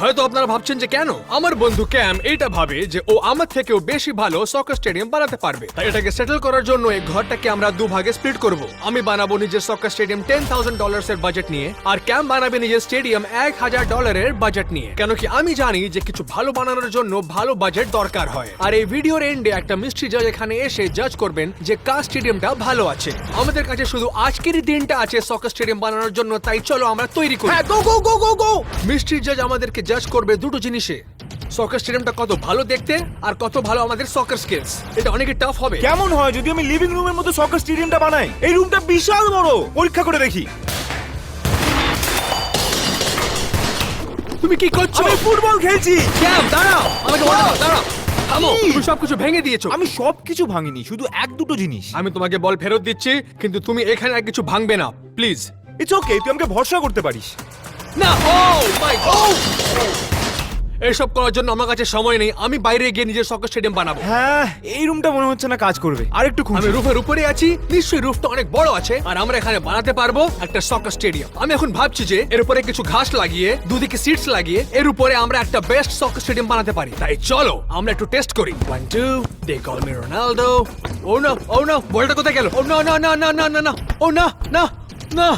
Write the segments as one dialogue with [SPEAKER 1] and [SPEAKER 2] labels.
[SPEAKER 1] হয়তো আপনারা ভাবছেন যে কেন আমার বন্ধু ক্যাম এইটা ভাবে যে ও আমার থেকেও বেশি ভালো সকার স্টেডিয়াম বানাতে পারবে, তাই এটাকে সেটেল করার জন্য এই ঘরটাকে আমরা দুভাগে স্প্লিট করব। আমি বানাবো নিজের সকার স্টেডিয়াম $10,000 এর বাজেট নিয়ে, আর ক্যাম বানাবে নিজের স্টেডিয়াম $1,000 বাজেট নিয়ে। কেন কি আমি জানি যে কিছু ভালো বানানোর জন্য ভালো বাজেট দরকার হয়। আর এই ভিডিওর এন্ডে একটা মিস্ট্রি জাজ এখানে এসে জাজ করবেন যে কার স্টেডিয়ামটা ভালো আছে। আমাদের কাছে শুধু আজকেরই দিনটা আছে সকার স্টেডিয়াম বানানোর জন্য, তাই চলো আমরা তৈরি করি।
[SPEAKER 2] গো গো গো গো গো।
[SPEAKER 1] মিস্ট্রি জাজ আমাদেরকে জাজ করবে দুটো জিনিসে, সকার স্টেডিয়ামটা কত ভালো দেখতে আর কত ভালো আমাদের সকার স্কিলস। এটা অনেক টাফ হবে।
[SPEAKER 2] কেমন হয় যদি আমি লিভিং রুমের মতো সকার স্টেডিয়ামটা বানাই? এই রুমটা বিশাল বড়, পরীক্ষা করে দেখি।
[SPEAKER 1] তুমি কি করছো?
[SPEAKER 2] আমি ফুটবল খেলছি।
[SPEAKER 1] ক্যাম দাঁড়াও, আমাকে দাঁড়াও। থামো, তুমি সবকিছু ভেঙে দিয়েছো।
[SPEAKER 2] আমি সবকিছু ভাঙিনি, শুধু এক দুটো জিনিস।
[SPEAKER 1] আমি তোমাকে বল ফেরত দিচ্ছি, কিন্তু তুমি এখানে আর কিছু ভাঙবে না, প্লিজ।
[SPEAKER 2] ইটস ওকে, তুই আমাকে ভরসা করতে পারিস।
[SPEAKER 1] না, ও মাই গড, এসব করার জন্য আমার কাছে সময় নেই। আমি বাইরে গিয়ে নিজের সকার স্টেডিয়াম বানাবো।
[SPEAKER 2] হ্যাঁ, এই রুমটা মনে হচ্ছে না কাজ করবে। আরেকটু
[SPEAKER 1] আমি
[SPEAKER 2] খুঁজি।
[SPEAKER 1] রুফের উপরে আছি, নিশ্চয়ই রুফটা অনেক বড় আছে, আর আমরা এখানে বানাতে পারবো একটা সকার স্টেডিয়াম। আমি এখন ভাবছি যে এর উপরে কিছু ঘাস লাগিয়ে, দুদিকে সিটস লাগিয়ে, এর উপরে আমরা একটা বেস্ট সকার স্টেডিয়াম বানাতে পারি। তাই চলো আমরা একটু টেস্ট করি। 1 2 দে কল মি রোনাল্ডো। ও না, বলটা কোথায় গেল? ও না না না না না না না, ও না না না,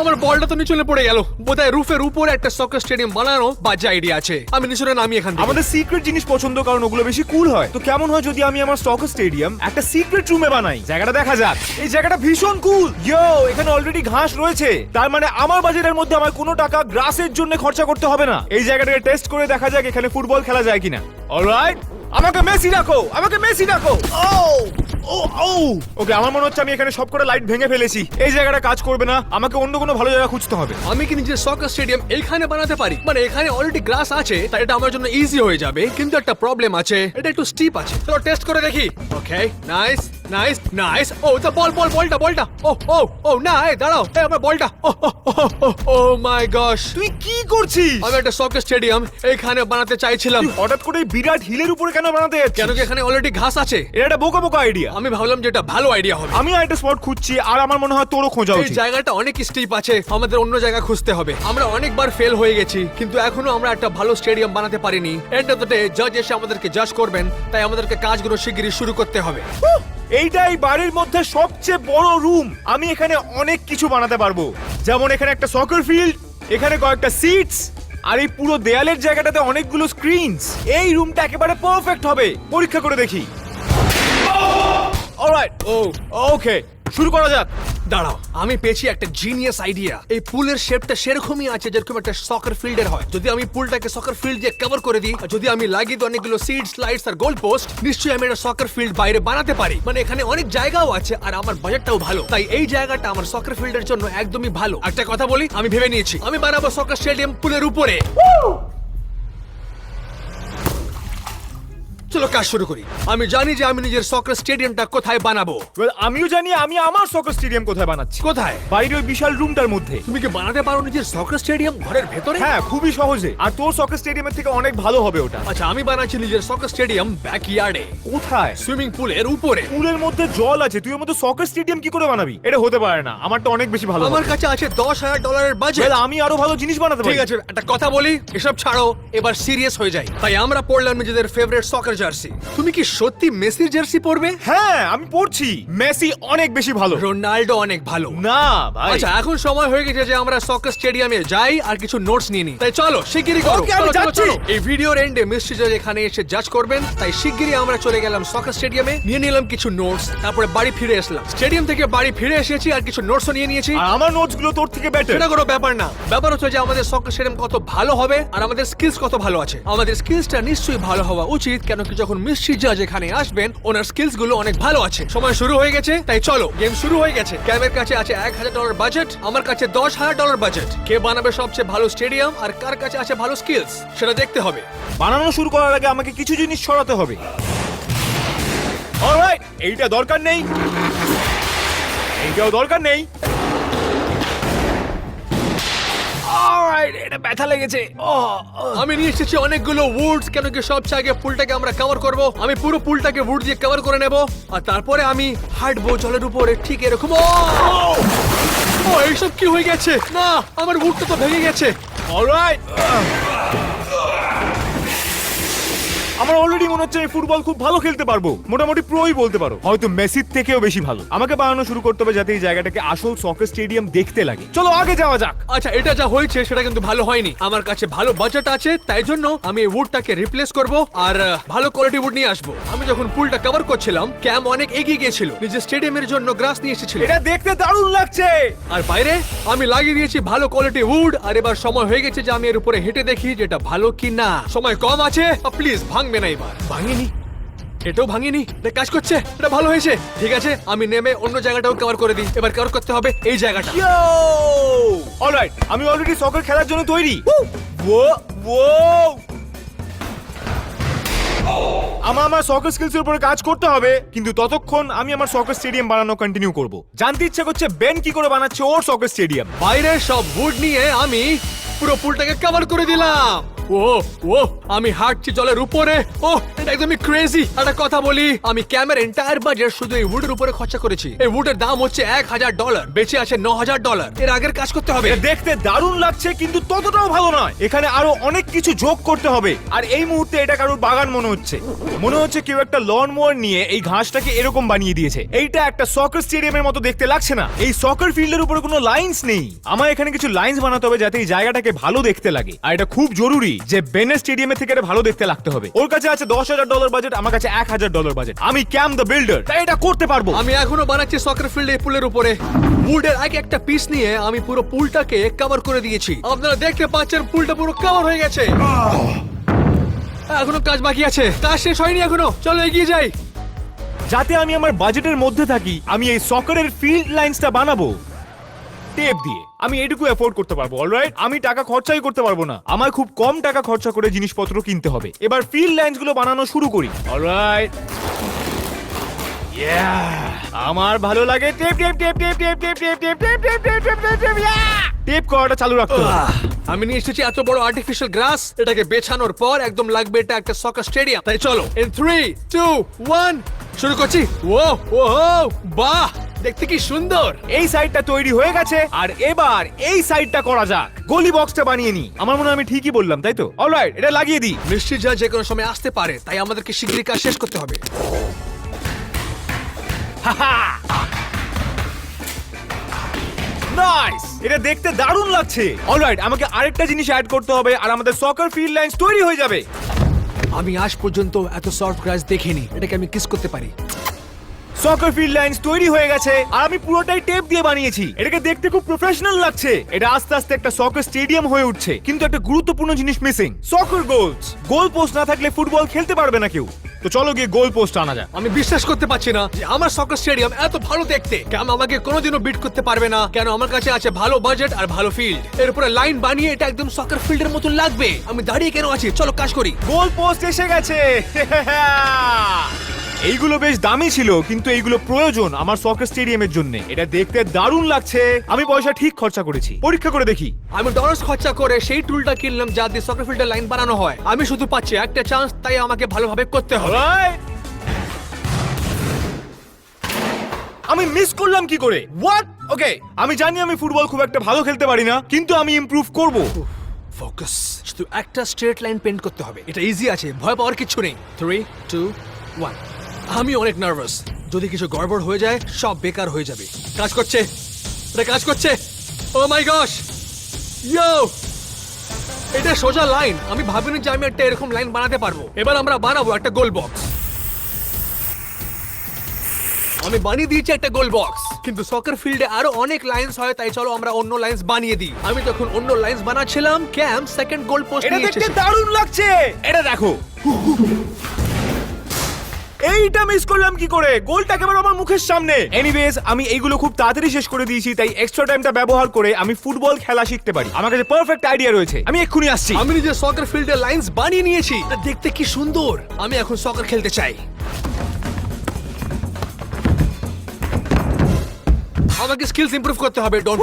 [SPEAKER 1] আমার বলটা তো নিচে পড়ে গেল। বোধহয় রুফের উপরে একটা সকার স্টেডিয়াম বানানো বাজে আইডিয়া আছে। আমি নিচে নামি এখান থেকে।
[SPEAKER 2] আমাদের সিক্রেট জিনিস পছন্দ, কারণ ওগুলো বেশি কুল হয়। তো কেমন হয় যদি আমি আমার সকার স্টেডিয়াম একটা সিক্রেট রুমে বানাই? জায়গাটা দেখা যাক। এই জায়গাটা ভীষণ কুল। ইয়ো, এখানে অলরেডি ঘাস রয়েছে, তার মানে আমার বাজেটের মধ্যে আমার কোনো টাকা গ্রাসের জন্য খরচা করতে হবে না। এই জায়গাটাকে টেস্ট করে দেখা যাক এখানে ফুটবল খেলা যায় কিনা। অলরাইট, আমাকে মেসি ডাকো, আমাকে মেসি ডাকো। ওকে, আমার মনে হচ্ছে আমি এখানে সবকটা লাইট ভেঙে ফেলেছি। এই জায়গাটা কাজ করবে না, আমাকে অন্য কোনো ভালো জায়গা খুঁজতে হবে।
[SPEAKER 1] আমি কি নিজের সকার স্টেডিয়াম এইখানে বানাতে পারি? মানে এখানে অলরেডি গ্রাস আছে, তাই এটা আমার জন্য ইজি হয়ে যাবে। কিন্তু একটা প্রবলেম আছে, এটা একটু স্টিপ আছে। চলো টেস্ট করে দেখি। ওকে, নাইস নাইস নাইস। ও দা বলটা। ও না, এই দাঁড়াও, এই আমার বলটা। ও মাই গশ,
[SPEAKER 2] তুই কি করছিস?
[SPEAKER 1] আমি একটা সকার স্টেডিয়াম এইখানে বানাতে চাইছিলাম।
[SPEAKER 2] তুই হঠাৎ করে এই বিরাট হিলের উপরে কেন বানাতে যাচ্ছিস?
[SPEAKER 1] কেন কি এখানে অলরেডি ঘাস আছে।
[SPEAKER 2] এটা একটা বোকা আইডিয়া।
[SPEAKER 1] আমি ভাবলাম যে এটা ভালো আইডিয়া হবে।
[SPEAKER 2] আমি একটা স্পট খুঁজছি, আর আমার মনে হয় তোরও খোঁজা
[SPEAKER 1] এই
[SPEAKER 2] উচিত।
[SPEAKER 1] জায়গাটা অনেক স্টিপ আছে, আমাদের অন্য জায়গা খুঁজতে হবে। আমরা অনেকবার ফেল হয়ে গেছি, কিন্তু এখনো আমরা একটা ভালো স্টেডিয়াম বানাতে পারিনি। এন্ড অফ দ্য ডে জাজ এসে আমাদেরকে জাজ করবেন, তাই আমাদেরকে কাজগুলো শিগগিরই শুরু করতে হবে।
[SPEAKER 2] এইটাই বাড়ির মধ্যে সবচেয়ে বড় রুম। আমি এখানে অনেক কিছু বানাতে পারবো, যেমন এখানে একটা সকার ফিল্ড, এখানে কয়েকটা সিটস, আর এই পুরো দেয়ালের জায়গাটাতে অনেকগুলো স্ক্রিনস। এই রুমটা একেবারে পারফেক্ট হবে। পরীক্ষা করে দেখি। অলরাইট, ওকে, শুরু করা যাক।
[SPEAKER 1] দাঁড়াও, আমি পেয়েছি একটা জিনিয়াস আইডিয়া। এই পুলের শেপটা সেরকমই আছে যেরকম একটা সকার ফিল্ডের হয়। যদি আমি পুলটাকে সকার ফিল্ড দিয়ে কভার করে দিই, আর যদি আমি লাগিয়ে দিই অনেকগুলো সিডস, লাইটস আর গোল পোস্ট, নিশ্চয়ই আমি একটা সকার ফিল্ড বাইরে বানাতে পারি। মানে এখানে অনেক জায়গাও আছে, আর আমার বাজেটটাও ভালো, তাই এই জায়গাটা আমার সকার ফিল্ডের জন্য একদমই ভালো। একটা কথা বলি, আমি ভেবে নিয়েছি, আমি বানাবো সকার স্টেডিয়াম পুলের উপরে। চলো কাজ শুরু করি। আমি জানি যে আমি নিজের সকার স্টেডিয়ামটা কোথায় বানাবো।
[SPEAKER 2] আমিও জানি আমি আমার সকার স্টেডিয়াম কোথায় বানাচ্ছি।
[SPEAKER 1] কোথায়?
[SPEAKER 2] বাইরে ওই বিশাল রুমটার মধ্যে।
[SPEAKER 1] তুমি কি বানাতে পারো নিজের সকার স্টেডিয়াম ঘরের ভেতরে?
[SPEAKER 2] হ্যাঁ, খুবই সহজে। আর তোর সকার স্টেডিয়ামের থেকে অনেক ভালো হবে ওটা।
[SPEAKER 1] আচ্ছা, আমি বানাচ্ছি নিজের সকার স্টেডিয়াম ব্যাকইয়ার্ডে।
[SPEAKER 2] কোথায়?
[SPEAKER 1] সুইমিং পুলের উপরে।
[SPEAKER 2] পুলের মধ্যে জল আছে, তুই ওর মধ্যে সকার স্টেডিয়াম কি করে বানাবি? এটা হতে পারে না, আমারটা অনেক বেশি ভালো।
[SPEAKER 1] আমার কাছে আছে $10,000 বাজেট।
[SPEAKER 2] আমি আরো ভালো জিনিস বানাতে পারি।
[SPEAKER 1] ঠিক আছে, একটা কথা বলি, এসব ছাড়ো, এবার সিরিয়াস হয়ে যাই। তাই আমরা পড়লাম নিজেদের ফেভারিট সকার জার্সি। তুমি কি সত্যি মেসির জার্সি পরবে?
[SPEAKER 2] হ্যাঁ, আমি পড়ছি। মেসি অনেক বেশি ভালো,
[SPEAKER 1] রোনাল্ডো অনেক ভালো।
[SPEAKER 2] না ভাই।
[SPEAKER 1] আচ্ছা, এখন সময় হয়ে গেছে যে আমরা সকার স্টেডিয়ামে যাই আর কিছু নোটস নিয়ে নিই। তাই চলো শিগগিরই করো।
[SPEAKER 2] Okay, আমি যাচ্ছি।
[SPEAKER 1] এই ভিডিওর এন্ডে মিস্ট্রি জাজ এখানে এসে জাজ করবেন, তাই শিগগিরই আমরা চলে গেলাম সকার স্টেডিয়ামে, নিয়ে নিলাম কিছু নোটস, তারপরে বাড়ি ফিরে আসলাম। স্টেডিয়াম থেকে বাড়ি ফিরে এসেছি আর কিছু নোটসও নিয়ে নিয়েছি।
[SPEAKER 2] আর আমার নোটস গুলো তোর থেকে বেটার।
[SPEAKER 1] সেটা কোনো ব্যাপার না, ব্যাপার হচ্ছে যে আমাদের সকার স্টেডিয়াম কত ভালো হবে আর আমাদের স্কিলস কত ভালো আছে। আমাদের স্কিলসটা নিশ্চয়ই ভালো হওয়া উচিত, কেন কি যখন মিস্ট্রি জাজ এখানে আসবেন ওনার স্কিলস গুলো অনেক ভালো আছে। সময় শুরু হয়ে গেছে, তাই চলো, গেম শুরু হয়ে গেছে। ক্যামের কাছে আছে $1,000 বাজেট, আমার কাছে $10,000 বাজেট। কে বানাবে সবচেয়ে ভালো স্টেডিয়াম আর কার কাছে আছে ভালো স্কিলস, সেটা দেখতে হবে।
[SPEAKER 2] বানানো শুরু করার আগে আমাকে কিছু জিনিস সরাতে হবে। অলরাইট, এইটা দরকার নেই, এইটাও দরকার নেই। অলরাইট, এটা ব্যথা লেগেছে।
[SPEAKER 1] আমি নিয়ে এসেছি অনেকগুলো উডস, কেন কি সবচেয়ে আগে পুলটাকে আমরা কভার করব। আমি পুরো পুলটাকে উড দিয়ে কভার করে নেব, আর তারপরে আমি হাঁটবো জলের উপরে, ঠিক এরকম। ও এইসব কি হয়ে গেছে? না, আমার উডটা তো ভেঙে গেছে।
[SPEAKER 2] অলরাইট, অলরেডি মনে হচ্ছে আমি ফুটবল খুব ভালো খেলতে পারবো, মোটামুটি প্রোই বলতে পারো, হয়তো মেসির থেকেও বেশি ভালো। আমাকে বানানো শুরু করতে হবে যাতে এই জায়গাটাকে আসল সকার স্টেডিয়াম দেখতে লাগে। চলো আগে যাওয়া যাক।
[SPEAKER 1] আচ্ছা, এটা যা হয়েছে সেটা কিন্তু ভালো হয়নি। আমার কাছে ভালো বাজেট আছে, তাই জন্য আমি এই উডটাকে রিপ্লেস করব আর ভালো কোয়ালিটি উড নিয়ে আসবো। আমি যখন পুলটা কভার করছিলাম, ক্যাম অনেক এগিয়ে গিয়েছিল, নিজের স্টেডিয়ামের জন্য গ্রাস নিয়ে এসেছিল।
[SPEAKER 2] এটা দেখতে দারুণ লাগছে।
[SPEAKER 1] আর বাইরে আমি লাগিয়ে দিয়েছি ভালো কোয়ালিটি উড। আর এবার সময় হয়ে গেছে যে আমি এর উপরে হেঁটে দেখি যেটা ভালো কি না। সময় কম আছে, প্লিজ ভাঙবে না এবার। ভাঙিনি, এটাও ভাঙিনি, এটা কাজ করছে, এটা ভালো হয়েছে। ঠিক আছে, আমি নেমে অন্য জায়গাটাও কভার করে দিই। এবার কভার করতে হবে এই জায়গাটা।
[SPEAKER 2] অলরাইট, আমি অলরেডি সকার খেলার জন্য তৈরি। আমার সকার স্কিলস এর উপরে কাজ করতে হবে, কিন্তু ততক্ষণ আমি আমার সকার স্টেডিয়াম বানানো কন্টিনিউ করব। জানতে ইচ্ছা করছে বেন কি করে বানাচ্ছে ওর সকার স্টেডিয়াম।
[SPEAKER 1] বাইরে সব উড নিয়ে আমি পুরো পুলটাকে কভার করে দিলাম। ও ও আমি হাঁটছি জলের উপরে। ও এটা একদমই ক্রেজি। একটা কথা বলি, আমি ক্যামের এন্টায়ার বাজেট শুধু এই উডের উপরে খরচা করেছি। এই উডের দাম হচ্ছে $1000, বেঁচে আছে $9000। এর আগের কাজ করতে হবে।
[SPEAKER 2] এটা দেখতে দারুণ লাগছে, কিন্তু ততটাও ভালো নয়। এখানে আরো অনেক কিছু যোগ করতে হবে। আর এই মুহূর্তে এটা কারোর বাগান মনে হচ্ছে। মনে হচ্ছে কেউ একটা লন মোয়ার নিয়ে এই ঘাসটাকে এরকম বানিয়ে দিয়েছে। এইটা একটা সকার স্টেডিয়ামের মতো দেখতে লাগছে না। এই সকার ফিল্ডের উপরে কোনো লাইনস নেই। আমার এখানে কিছু লাইনস বানাতে হবে যাতে এই জায়গাটাকে ভালো দেখতে লাগে। আর এটা খুব জরুরি যে বেনের স্টেডিয়ামের থেকে এটা ভালো দেখতে লাগতে হবে। ওর কাছে আছে $10,000 বাজেট, আমার কাছে $1000 বাজেট। আমি ক্যাম দ্য বিল্ডার, তাই এটা করতে পারবো।
[SPEAKER 1] আমি এখনো বানাচ্ছি সকার ফিল্ডে পুলের উপরে। উডের আগে একটা পিস নিয়ে আমি পুরো পুলটাকে কভার করে দিয়েছি। আপনারা দেখতে পাচ্ছেন পুলটা পুরো কভার হয়ে গেছে। এখনো কাজ বাকি আছে, কাজ শেষ হয়নি এখনো। চলো এগিয়ে যাই।
[SPEAKER 2] যাতে আমি আমার বাজেটের মধ্যে থাকি, আমি এই সকারের ফিল্ড লাইনসটা বানাবো টেপ দিয়ে। আমি এটুকু এফোর্ড করতে পারবো। অলরাইট, আমি টাকা খরচাই করতে পারবো না। আমার খুব কম টাকা খরচা করে জিনিসপত্র কিনতে হবে। এবার ফিল্ড লাইনস গুলো বানানো শুরু করি। অলরাইট, আমার ভালো লাগে tape tape tape tape tape tape tape tape tape tape tape tape tape tape tape করাটা চালু রাখতে হবে।
[SPEAKER 1] আমি নিয়ে এসেছি এত বড় আর্টিফিশিয়াল গ্রাস। এটাকে বেছানোর পর একদম লাগবে এটা একটা সকার স্টেডিয়াম। তাই চলো, in 3, 2, 1 শুরু করছি। ও ও বাহ, দেখতে কি সুন্দর।
[SPEAKER 2] এই সাইডটা তৈরি হয়ে গেছে, আর এবার এই সাইডটা করা যাক। গলি বক্সটা বানিয়ে নি। আমার মনে হয় আমি ঠিকই বললাম, তাই তো? অলরাইট, এটা লাগিয়ে দিই।
[SPEAKER 1] বৃষ্টি যা যে কোনো সময় আসতে পারে, তাই আমাদেরকে শীঘ্রই কাজ শেষ করতে হবে।
[SPEAKER 2] নাইস, এটা দেখতে দারুণ লাগছে। অলরাইট, আমাকে আরেকটা জিনিস অ্যাড করতে হবে আর আমাদের সকার ফিল্ড লাইনস তৈরি হয়ে যাবে।
[SPEAKER 1] আমি আজ পর্যন্ত এত সফট গ্রাস দেখিনি। এটাকে আমি কিস করতে পারি।
[SPEAKER 2] সকার ফিল্ড লাইনস তৈরি হয়ে গেছে আর আমি পুরোটাই টেপ দিয়ে বানিয়েছি। এটাকে দেখতে খুব প্রফেশনাল লাগছে। এটা আস্তে আস্তে একটা সকার স্টেডিয়াম হয়ে উঠছে, কিন্তু একটা গুরুত্বপূর্ণ জিনিস মিসিং, সকার গোলস। গোল পোস্ট না থাকলে ফুটবল খেলতে পারবে না কেউ। তো চলো গিয়ে গোল পোস্ট আনা যাক।
[SPEAKER 1] আমি বিশ্বাস করতে পারছি না যে আমার সকার স্টেডিয়াম এত ভালো দেখতে। কেন আমাকে কোনোদিনও বিট করতে পারবে না? কেন আমার কাছে আছে ভালো বাজেট আর ভালো ফিল্ড। এর উপরে লাইন বানিয়ে এটা একদম সকার ফিল্ডের মতো লাগবে। আমি দাঁড়িয়ে কেন আছি? চলো কাজ করি।
[SPEAKER 2] গোল পোস্ট এসে গেছে। এইগুলো বেশ দামি ছিল, কিন্তু এইগুলো প্রয়োজন আমার সকার স্টেডিয়ামের জন্য। এটা দেখতে দারুণ লাগছে। আমি পয়সা ঠিক খরচা করেছি। পরীক্ষা করে দেখি।
[SPEAKER 1] আমি ডলার্স খরচা করে সেই টুলটা কিনলাম যা দিয়ে সকার ফিল্ডের লাইন বানানো হয়। আমি শুধু পাচ্ছি একটা চান্স, তাই আমাকে ভালোভাবে করতে হবে।
[SPEAKER 2] Alright. আমি মিস করলাম কি করে? হোয়াট? ওকে, আমি জানি আমি ফুটবল খুব একটা ভালো খেলতে পারি না, কিন্তু আমি ইমপ্রুভ করব।
[SPEAKER 1] ফোকাস, শুধু একটা স্ট্রেট লাইন পেন্ট করতে হবে। এটা ইজি আছে, ভয় পাওয়ার কিছু নেই। 3, 2, 1। আমি অনেক নার্ভাস। যদি কিছু গড়বড় হয়ে যায়, সব বেকার হয়ে যাবে। কাজ করছে, এটা কাজ করছে। ও মাই গশ, ইয়ো, এটা সোজা লাইন। আমি ভাবিনি যে আমি একটা এরকম লাইন বানাতে পারবো। এবার আমরা বানাবো একটা গোল বক্স। আমি বানিয়ে দিয়েছি একটা গোল বক্স, কিন্তু সকার ফিল্ডে আরো অনেক লাইনস হয়, তাই চলো আমরা অন্য লাইনস বানিয়ে দিই। আমি যখন অন্য লাইনস বানাচ্ছিলাম, ক্যাম সেকেন্ড গোল পোস্ট
[SPEAKER 2] এটা
[SPEAKER 1] নিয়ে
[SPEAKER 2] দেখতে
[SPEAKER 1] এসেছে।
[SPEAKER 2] দারুণ লাগছে। এটা দেখো। এইটা মিস করলাম কি করে? গোলটা একেবারে আমার মুখের সামনে। এনিওয়েজ, আমি এইগুলো খুব তাড়াতাড়ি শেষ করে দিয়েছি, তাই এক্সট্রা টাইমটা ব্যবহার করে আমি ফুটবল খেলা শিখতে পারি। আমার কাছে পারফেক্ট আইডিয়া রয়েছে। আমি এক্ষুনি আসছি।
[SPEAKER 1] আমি নিজে সকার ফিল্ডে লাইনস বানিয়ে নিয়েছি। এটা দেখতে কি সুন্দর। আমি এখন সকার খেলতে চাই। আমাকে স্কিলস ইমপ্রুভ করতে হবে। ডোন্ট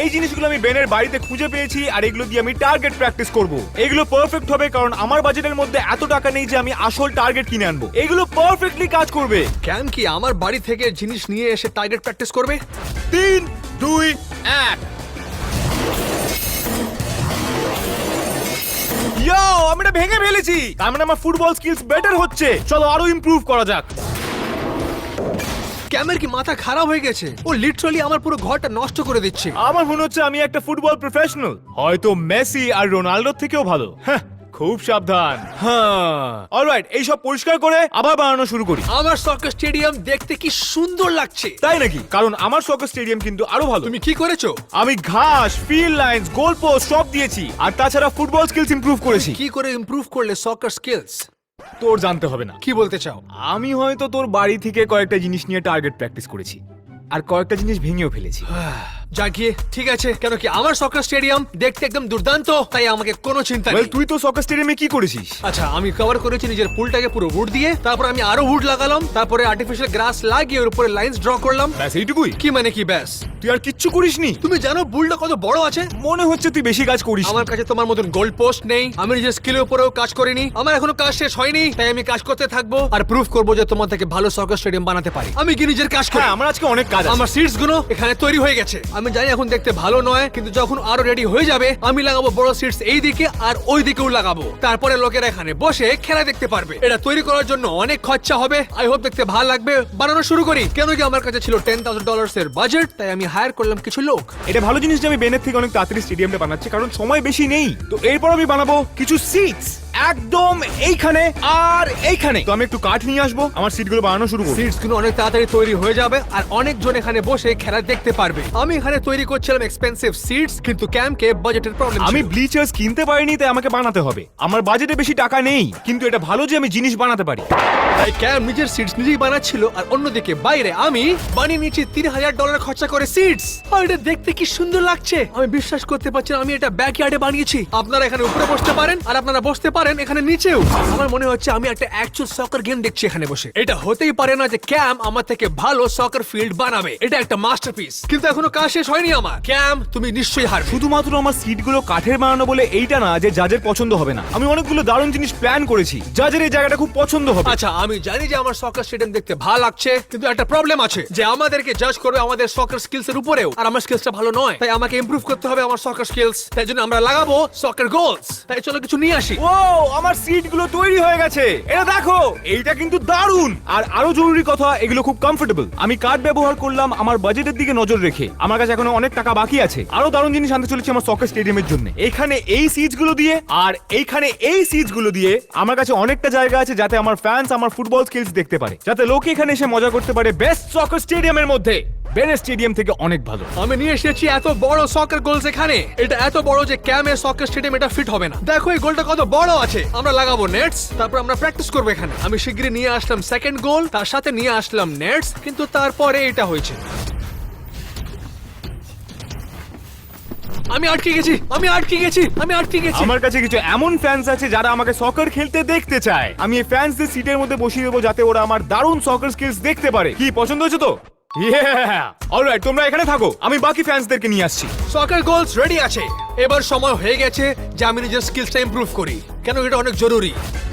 [SPEAKER 2] এই জিনিসগুলো আমি বেনের বাড়িতে খুঁজে পেয়েছি, আর এগুলো দিয়ে আমি টার্গেট প্র্যাকটিস করব। এগুলো পারফেক্ট হবে, কারণ আমার বাজেটের মধ্যে এত টাকা নেই যে আমি আসল টার্গেট কিনে আনবো। এগুলো পারফেক্টলি কাজ করবে।
[SPEAKER 1] ক্যাম কি আমার বাড়ি থেকে জিনিস নিয়ে এসে টার্গেট প্র্যাকটিস করবে?
[SPEAKER 2] 3, 2, 1। ইয়ো, আমি এটা ভেঙে ফেলেছি। তার মানে আমার ফুটবল স্কিলস বেটার হচ্ছে। চলো আরো ইমপ্রুভ করা যাক।
[SPEAKER 1] ক্যামের কি মাথা খারাপ হয়ে গেছে? ও লিটারালি আমার পুরো ঘরটা নষ্ট করে দিচ্ছে।
[SPEAKER 2] আমার মনে হচ্ছে আমি একটা ফুটবল প্রফেশনাল, হয়তো মেসি আর রোনাল্ডোর থেকেও ভালো। হ্যাঁ, খুব সাবধান। হ্যাঁ, অলরাইট, এই সব পরিষ্কার করে আবার বানানো শুরু করি।
[SPEAKER 1] আমার সকার স্টেডিয়াম দেখতে কি সুন্দর লাগছে।
[SPEAKER 2] তাই নাকি? কারণ আমার সকার স্টেডিয়াম কিন্তু আরো ভালো।
[SPEAKER 1] তুমি কি করেছো?
[SPEAKER 2] আমি ঘাস, ফিল্ড লাইনস, গোল পোস্ট সব দিয়েছি, আর তাছাড়া ফুটবল স্কিলস ইমপ্রুভ করেছি।
[SPEAKER 1] কি করে ইমপ্রুভ করলে সকার স্কিলস?
[SPEAKER 2] তোর জানতে হবে না।
[SPEAKER 1] কি বলতে চাও?
[SPEAKER 2] আমি হয়তো তোর বাড়ি থেকে কয়েকটা জিনিস নিয়ে টার্গেট প্র্যাকটিস করেছি, আর কয়েকটা জিনিস ভেঙেও ফেলেছি।
[SPEAKER 1] জাগিয়ে ঠিক আছে, কেন কি আমার সকার স্টেডিয়াম দেখতে একদম দুর্দান্ত, তাই আমাকে কোনো চিন্তা নেই।
[SPEAKER 2] তুই তো সকার স্টেডিয়ামে কি করেছিস?
[SPEAKER 1] আচ্ছা, আমি কভার করেছি নিজের পুলটাকে পুরো উড দিয়ে, তারপর আমি আরো উড লাগালাম, তারপরে আর্টিফিশিয়াল গ্রাস লাগিয়ে ওর উপরে লাইন্স ড্র করলাম।
[SPEAKER 2] ব্যাস এইটুকুই?
[SPEAKER 1] কি মানে কি ব্যাস?
[SPEAKER 2] তুই আর কিচ্ছু করিসনি?
[SPEAKER 1] তুমি জানো বুলটা কত বড় আছে?
[SPEAKER 2] মনে হচ্ছে তুই বেশি কাজ করিস।
[SPEAKER 1] আমার কাছে তোমার মতন গোল্ড পোস্ট নেই, আমি নিজের স্কিলের উপরেও কাজ করিনি, আমার এখনো কাজ শেষ হয়নি, তাই আমি কাজ করতে থাকবো আর প্রুফ করবো যে তোমার থেকে ভালো সকার স্টেডিয়াম বানাতে পারি। আমি কি নিজের কাজ করি?
[SPEAKER 2] হ্যাঁ, আমার আজকে অনেক কাজ আছে।
[SPEAKER 1] আমার সিটস গুলো এখানে তৈরি হয়ে গেছে। আমি জানি এখন দেখতে ভালো নয়, কিন্তু যখন আরো রেডি হয়ে যাবে আমি লাগাবো বড় সিটস এই দিকে আর ওই দিকেও লাগাবো, তারপরে লোকেরা এখানে বসে খেলা দেখতে পারবে। এটা তৈরি করার জন্য অনেক খরচা হবে, আই হোপ দেখতে ভালো লাগবে। বানানো শুরু করি। কেন কি আমার কাছে ছিল $10,000 এর বাজেট, তাই আমি হায়ার করলাম কিছু লোক।
[SPEAKER 2] এটা ভালো জিনিস যে আমি বেনের থেকে অনেক তাড়াতাড়ি স্টেডিয়ামটা বানাচ্ছি, কারণ সময় বেশি নেই। তো এরপর আমি বানাবো কিছু সিটস একদম এইখানে আর এইখানে। তো আমি একটু কাঠ নিয়ে আসবো, আমার সিটগুলো বানানো শুরু করব।
[SPEAKER 1] সিটস গুলো অনেক তাড়াতাড়ি তৈরি হয়ে যাবে আর অনেকজন এখানে বসে খেলা দেখতে পারবে। আমি এখানে তৈরি করছিলাম এক্সপেন্সিভ সিটস, কিন্তু ক্যাম্পকে বাজেটের প্রবলেম।
[SPEAKER 2] আমি ব্লিচার্স কিনতে পারিনি, তাই আমাকে বানাতে হবে। আমার বাজেটে বেশি টাকা নেই, কিন্তু এটা ভালো যে আমি জিনিস বানাতে পারি।
[SPEAKER 1] তাই ক্যাম্প নিজের সিটস নিজেই বানাচ্ছিল, আর অন্যদিকে বাইরে আমি বানিয়ে নিয়েছি $3,000 খরচা করে সিটস। আর এটা দেখতে কি সুন্দর লাগছে, আমি বিশ্বাস করতে পারছি না আমি এটা ব্যাকইয়ার্ডে বানিয়েছি। আপনারা এখানে উপরে বসতে পারেন আর আপনারা বসতে পারেন এখানে নিচেও। আমার মনে হচ্ছে আমি একটা অ্যাকচুয়াল সকার গেম দেখছি এখানে বসে। এটা হতেই পারে না যে ক্যাম্প আমার থেকে ভালো সকার ফিল্ড বানাবে। এটা একটা মাস্টারপিস, কিন্তু এখনো কাজ শেষ হয়নি আমার। ক্যাম্প তুমি নিশ্চয়ই হারবে।
[SPEAKER 2] শুধুমাত্র আমার সিটগুলো কাঠের বানানো বলে এইটা না যে জাজের পছন্দ হবে না। আমি অনেকগুলো দারুণ জিনিস প্ল্যান করেছি, জাজের এই জায়গাটা খুব পছন্দ হবে।
[SPEAKER 1] আচ্ছা, আমি জানি যে আমার সকার স্টেডিয়াম দেখতে ভালো লাগছে, কিন্তু একটা প্রবলেম আছে যে আমাদেরকে জাজ করবে আমাদের সকার স্কিলস এর উপরেও, আর আমার স্কিলসটা ভালো নয়, তাই আমাকে ইমপ্রুভ করতে হবে আমার সকার স্কিলস। তাই জন্য আমরা লাগাবো সকার গোলস। তাই চলো কিছু নিয়ে আসি।
[SPEAKER 2] ও, আমার সিটগুলো তৈরি হয়ে গেছে, এটা দেখো, এইটা কিন্তু দারুণ। আর আরো জরুরি কথা, এগুলো খুব কমফোর্টেবল। আমি কাঠ ব্যবহার করলাম আমার বাজেটের দিকে নজর রেখে। আমার কাছে এখনো অনেক টাকা বাকি আছে। আরো দারুণ জিনিস আনতে চলেছি আমার সকার স্টেডিয়ামের জন্য। এখানে এই সিটগুলো দিয়ে আর এইখানে এই সিটগুলো দিয়ে আমার কাছে অনেকটা জায়গা আছে, যাতে আমার ফ্যান্স আমার ফুটবল স্কিলস দেখতে পারে, যাতে লোকে এখানে এসে মজা করতে পারে বেস্ট সকার স্টেডিয়ামের মধ্যে। বেনের স্টেডিয়াম থেকে অনেক ভালো।
[SPEAKER 1] আমি নিয়ে এসেছি এত বড় সকার গোলস এখানে। এটা এত বড় যে ক্যামের সকার স্টেডিয়াম এটা ফিট হবে না। দেখো এই গোলটা কত বড় আছে। আমরা লাগাবো নেটস, তারপর আমরা প্র্যাকটিস করবো এখানে। আমি শিগগিরই নিয়ে আসলাম সেকেন্ড গোল, তার সাথে নিয়ে আসলাম নেটস, কিন্তু তারপরে এটা হয়েছে। আমি আটকে গেছি, আমি আটকে গেছি, আমি আটকে গেছি।
[SPEAKER 2] আমার কাছে কিছু এমন ফ্যান্স আছে যারা আমাকে সকার খেলতে দেখতে চায়। আমি এই ফ্যান্সদের সিটের মধ্যে বসিয়ে দেবো, যাতে ওরা আমার দারুণ সকার স্কিলস দেখতে পারে। কি পছন্দ হয়েছে তো? অলরাইট, তোমরা এখানে থাকো, আমি বাকি ফ্যান্সদেরকে নিয়ে আসছি।
[SPEAKER 1] সকার গোলস রেডি আছে। এবার সময় হয়ে গেছে যে আমি নিজের স্কিলসটা ইমপ্রুভ করি, কেন এটা অনেক জরুরি।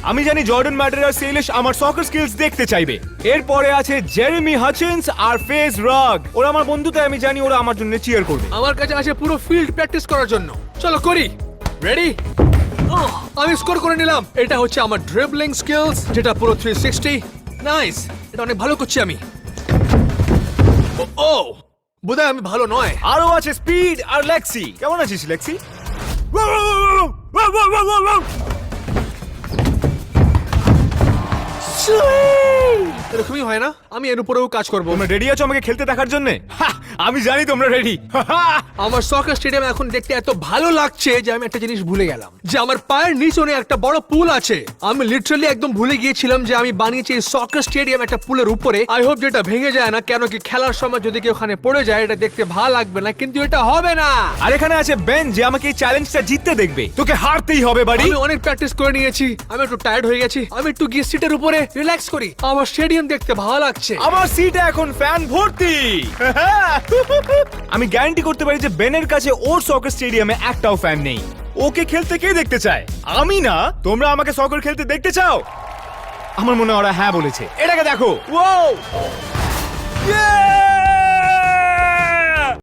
[SPEAKER 2] আমি জানি জর্ডন ম্যাটার আর সেলিশ আমার সকার স্কিলস দেখতে চাইবে। এরপরে আছে জেরেমি হাচিন্স আর ফেজ রাগ। ওরা আমার বন্ধু, তাই আমি জানি ওরা আমার জন্য চিয়ার করবে।
[SPEAKER 1] আমার কাছে আছে পুরো ফিল্ড প্র্যাকটিস করার জন্য। চলো করি। রেডি? আমি স্কোর করে নিলাম। এটা হচ্ছে আমার ড্রিবলিং স্কিলস, যেটা পুরো 360। নাইস, এটা অনেক ভালো করছি আমি। ও বোধহয় আমি ভালো নয়।
[SPEAKER 2] আরো আছে স্পিড আর লেক্সি। কেমন আছিস লেক্সি?
[SPEAKER 1] এরকমই হয় না? আমি এর উপরেও কাজ করবো।
[SPEAKER 2] তোমরা রেডি আছো আমাকে খেলতে দেখার জন্য? আমি জানি তোমরা রেডি।
[SPEAKER 1] আমার সকার স্টেডিয়াম এখন দেখতে এত ভালো লাগছে যে আমি একটা জিনিস ভুলে গেলাম, যে আমার পায়ের নিচনে একটা বড় পুল আছে। আমি লিটারালি একদম ভুলে গিয়েছিলাম যে আমি বানিয়েছি এই সকার স্টেডিয়াম একটা পুলের উপরে। আই হোপ যেটা ভেঙে যায় না, কেন কি খেলার সময় যদি কেউ ওখানে পড়ে যায় এটা দেখতে ভালো লাগবে না, কিন্তু এটা হবে না।
[SPEAKER 2] আর এখানে আছে বেন, যে আমাকে এই চ্যালেঞ্জটা জিততে দেখবে। তোকে হারতেই হবে বাড়ি।
[SPEAKER 1] আমি অনেক প্র্যাকটিস করে নিয়েছি, আমি একটু টায়ার্ড হয়ে গেছি। আমি একটু গিয়ে সিটের উপরে রিল্যাক্স করি। আমার স্টেডিয়াম দেখতে ভালো লাগছে।
[SPEAKER 2] আমার সিটে এখন ফ্যান ভর্তি। আমি গ্যারান্টি করতে পারি যে বেনের কাছে ওর সকার স্টেডিয়ামে একটাও ফ্যান নেই। ওকে খেলতে কে দেখতে চায়? আমি না। তোমরা আমাকে সকার খেলতে দেখতে চাও? আমার মনে হয় ওরা হ্যাঁ বলেছে। এটাকে দেখো। ও